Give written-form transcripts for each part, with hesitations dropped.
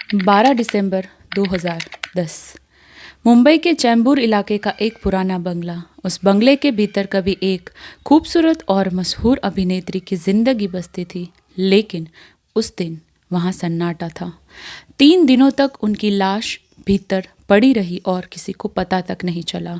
12 दिसंबर 2010। मुंबई के चैम्बूर इलाके का एक पुराना बंगला। उस बंगले के भीतर कभी एक खूबसूरत और मशहूर अभिनेत्री की जिंदगी बसती थी, लेकिन उस दिन वहाँ सन्नाटा था। 3 दिनों तक उनकी लाश भीतर पड़ी रही और किसी को पता तक नहीं चला।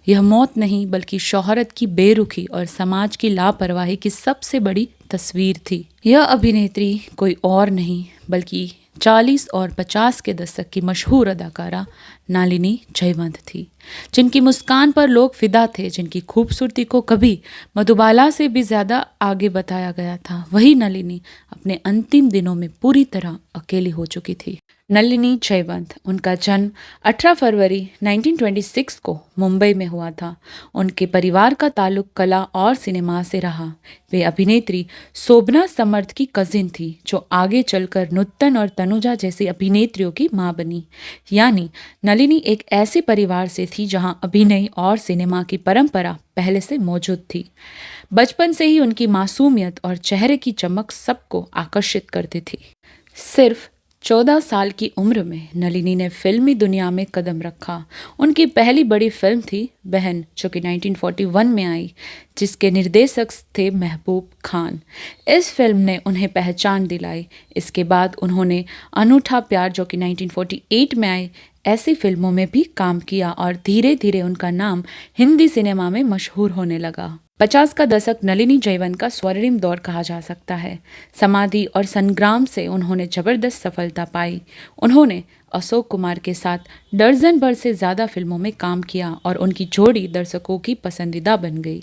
यह मौत नहीं बल्कि शोहरत की बेरुखी और समाज की लापरवाही की सबसे बड़ी तस्वीर थी। यह अभिनेत्री कोई और नहीं बल्कि 40 और 50 के दशक की मशहूर अदाकारा नलिनी जयवंत थी, जिनकी मुस्कान पर लोग फिदा थे, जिनकी खूबसूरती को कभी मधुबाला से भी ज्यादा आगे बताया गया था। वही नलिनी अपने अंतिम दिनों में पूरी तरह अकेली हो चुकी थी। नलिनी जयवंत, उनका जन्म 18 फरवरी 1926 को मुंबई में हुआ था। उनके परिवार का ताल्लुक कला और सिनेमा से रहा। वे अभिनेत्री शोभना समर्थ की कजिन थी, जो आगे चलकर नुत्तन और तनुजा जैसी अभिनेत्रियों की मां बनी। यानी नलिनी एक ऐसे परिवार से थी जहां अभिनय और सिनेमा की परंपरा पहले से मौजूद थी। बचपन से ही उनकी मासूमियत और चेहरे की चमक सबको आकर्षित करती थी। सिर्फ 14 साल की उम्र में नलिनी ने फिल्मी दुनिया में कदम रखा। उनकी पहली बड़ी फिल्म थी बहन, जो कि 1941 में आई, जिसके निर्देशक थे महबूब खान। इस फिल्म ने उन्हें पहचान दिलाई। इसके बाद उन्होंने अनूठा प्यार, जो कि 1948 में आई, ऐसी फिल्मों में भी काम किया और धीरे धीरे उनका नाम हिंदी सिनेमा में मशहूर होने लगा। 50 का दशक नलिनी जयवंत का स्वर्णिम दौर कहा जा सकता है। समाधि और संग्राम से उन्होंने जबरदस्त सफलता पाई। उन्होंने अशोक कुमार के साथ दर्जन भर से ज़्यादा फिल्मों में काम किया और उनकी जोड़ी दर्शकों की पसंदीदा बन गई।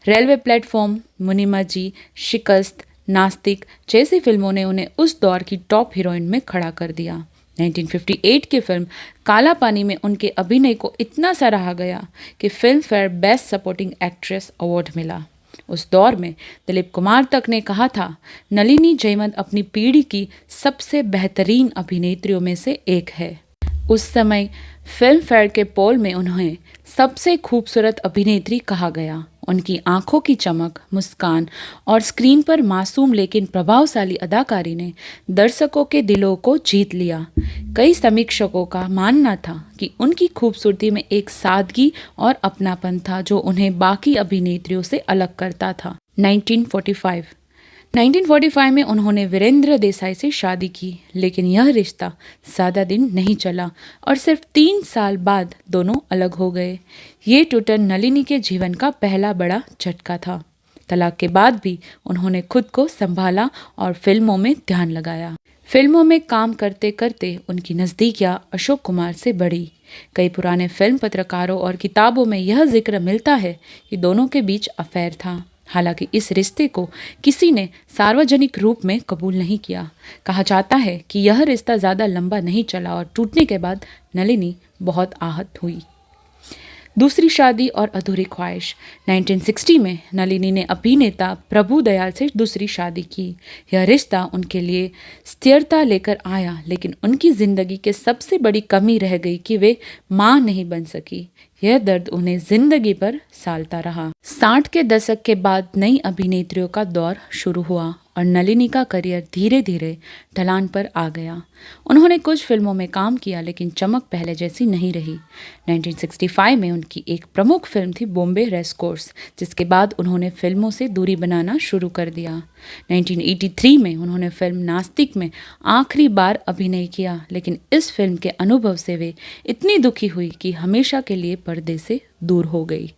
रेलवे प्लेटफॉर्म, मुनिमा जी, शिकस्त, नास्तिक जैसी फिल्मों ने उन्हें उस दौर की टॉप हीरोइन में खड़ा कर दिया। 1958 की फिल्म काला पानी में उनके अभिनय को इतना सराहा गया कि film fair best supporting actress award मिला। उस दौर में दिलीप कुमार तक ने कहा था, नलिनी जयवंत अपनी पीढ़ी की सबसे बेहतरीन अभिनेत्रियों में से एक है। उस समय फिल्म फेयर के पोल में उन्हें सबसे खूबसूरत अभिनेत्री कहा गया। उनकी आंखों की चमक, मुस्कान और स्क्रीन पर मासूम लेकिन प्रभावशाली अदाकारी ने दर्शकों के दिलों को जीत लिया। कई समीक्षकों का मानना था कि उनकी खूबसूरती में एक सादगी और अपनापन था जो उन्हें बाकी अभिनेत्रियों से अलग करता था। 1945 में उन्होंने वीरेंद्र देसाई से शादी की, लेकिन यह रिश्ता ज़्यादा दिन नहीं चला और सिर्फ 3 साल बाद दोनों अलग हो गए। ये टूटन नलिनी के जीवन का पहला बड़ा झटका था। तलाक के बाद भी उन्होंने खुद को संभाला और फिल्मों में ध्यान लगाया। फिल्मों में काम करते करते उनकी नज़दीकियाँ अशोक कुमार से बढ़ी। कई पुराने फिल्म पत्रकारों और किताबों में यह जिक्र मिलता है कि दोनों के बीच अफेयर था। हालांकि इस रिश्ते को किसी ने सार्वजनिक रूप में कबूल नहीं किया। कहा जाता है कि यह रिश्ता ज़्यादा लंबा नहीं चला और टूटने के बाद नलिनी बहुत आहत हुई। दूसरी शादी और अधूरी ख्वाहिश। 1960 में नलिनी ने अभिनेता प्रभु दयाल से दूसरी शादी की। यह रिश्ता उनके लिए स्थिरता लेकर आया, लेकिन उनकी जिंदगी की सबसे बड़ी कमी रह गई कि वे मां नहीं बन सकी। यह दर्द उन्हें जिंदगी पर सालता रहा। 60 के दशक के बाद नई अभिनेत्रियों का दौर शुरू हुआ और नलिनी का करियर धीरे धीरे ढलान पर आ गया। उन्होंने कुछ फिल्मों में काम किया, लेकिन चमक पहले जैसी नहीं रही। 1965 में उनकी एक प्रमुख फिल्म थी बॉम्बे रेस कोर्स, जिसके बाद उन्होंने फिल्मों से दूरी बनाना शुरू कर दिया। 1983 में उन्होंने फिल्म नास्तिक में आखिरी बार अभिनय किया, लेकिन इस फिल्म के अनुभव से वे इतनी दुखी हुई कि हमेशा के लिए पर्दे से दूर हो गई।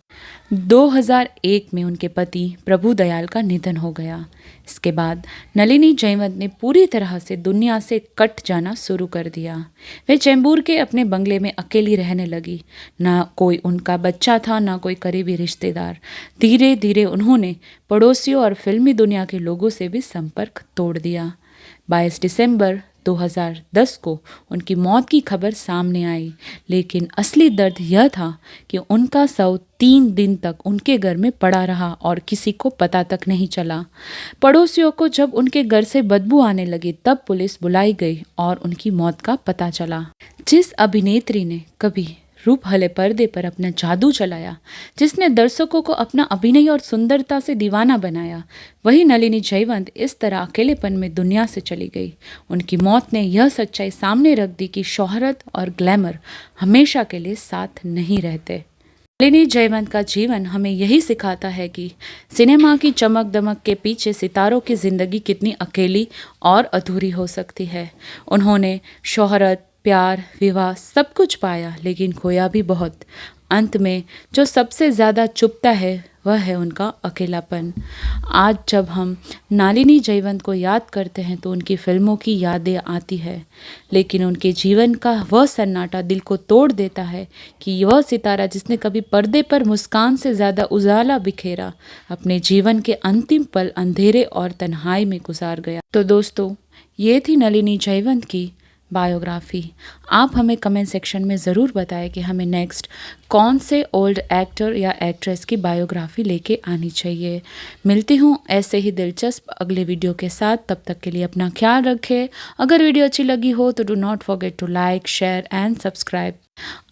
2001 में उनके पति प्रभु दयाल का निधन हो गया। इसके बाद नलिनी जयवंत ने पूरी तरह से दुनिया से कट जाना शुरू कर दिया। वे चैम्बूर के अपने बंगले में अकेली रहने लगी। ना कोई उनका बच्चा था, ना कोई करीबी रिश्तेदार। धीरे धीरे उन्होंने पड़ोसियों और फिल्मी दुनिया के लोगों से भी संपर्क तोड़ दिया। 22 दिसंबर 2010 को उनकी मौत की खबर सामने आई, लेकिन असली दर्द यह था कि उनका शव 3 दिन तक उनके घर में पड़ा रहा और किसी को पता तक नहीं चला। पड़ोसियों को जब उनके घर से बदबू आने लगी, तब पुलिस बुलाई गई और उनकी मौत का पता चला। जिस अभिनेत्री ने कभी रूप हले पर्दे पर अपना जादू चलाया, जिसने दर्शकों को अपना अभिनय और सुंदरता से दीवाना बनाया, वही नलिनी जयवंत इस तरह अकेलेपन में दुनिया से चली गई। उनकी मौत ने यह सच्चाई सामने रख दी कि शोहरत और ग्लैमर हमेशा के लिए साथ नहीं रहते। नलिनी जयवंत का जीवन हमें यही सिखाता है कि सिनेमा की चमक दमक के पीछे सितारों की जिंदगी कितनी अकेली और अधूरी हो सकती है। उन्होंने शोहरत, प्यार, विवाह सब कुछ पाया, लेकिन खोया भी बहुत। अंत में जो सबसे ज़्यादा चुभता है वह है उनका अकेलापन। आज जब हम नलिनी जयवंत को याद करते हैं तो उनकी फिल्मों की यादें आती है, लेकिन उनके जीवन का वह सन्नाटा दिल को तोड़ देता है कि वह सितारा जिसने कभी पर्दे पर मुस्कान से ज़्यादा उजाला बिखेरा, अपने जीवन के अंतिम पल अंधेरे और तन्हाई में गुजार गया। तो दोस्तों, ये थी नलिनी जयवंत की बायोग्राफी। आप हमें कमेंट सेक्शन में ज़रूर बताएं कि हमें नेक्स्ट कौन से ओल्ड एक्टर या एक्ट्रेस की बायोग्राफी लेके आनी चाहिए। मिलती हूँ ऐसे ही दिलचस्प अगले वीडियो के साथ। तब तक के लिए अपना ख्याल रखें। अगर वीडियो अच्छी लगी हो तो do not forget to like, share and subscribe.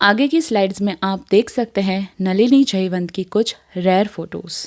आगे की स्लाइड्स में आप देख सकते हैं नलिनी जयवंत की कुछ रेयर फोटोज़।